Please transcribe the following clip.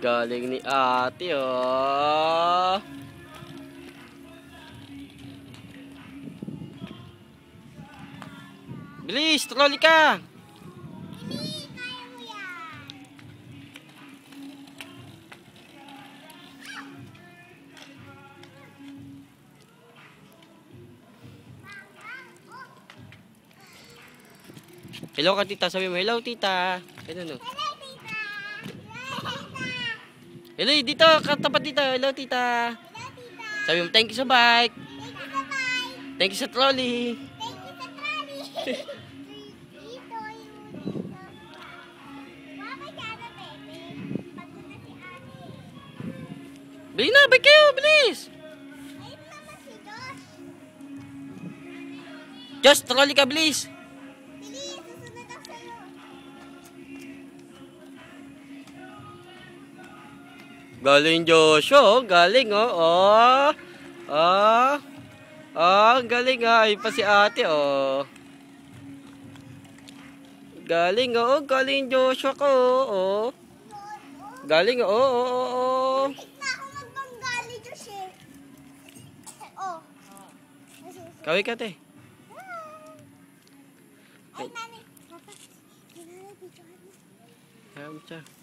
Galing ni ate, oh. Bilis, trolley ka. Hindi, kaya mo yan. Hello ka, tita. Sabi mo, hello, tita. Hello, no? Hello, tita. Hello, tita. Hello, dito. Katapat dito. Hello, tita. Hello, tita. Sabi mo, thank you sa bike. Thank you sa bike. Thank you sa trolley. Thank you sa trolley. Dito, dito. Mama, sana, baby. Pagod na si ate. Bilis na, bike kayo. Bilis. Ayun naman si Josh. Just, trolley ka, bilis. Bilis, susunod ako sa'yo. Galing Joshua, oh. Galing, oh. Oh. Oh. Oh, galing, ah. Ay pa si ate, oh. Galing, oh. Galing Joshua ko, oh. Galing, oh. Oh, oh, oh. Bigla ako magbanggali, Josh, eh. Oh. Kaway ka, te. Ay, nanay. Papa. Nanay, picture mo. Ayan siya.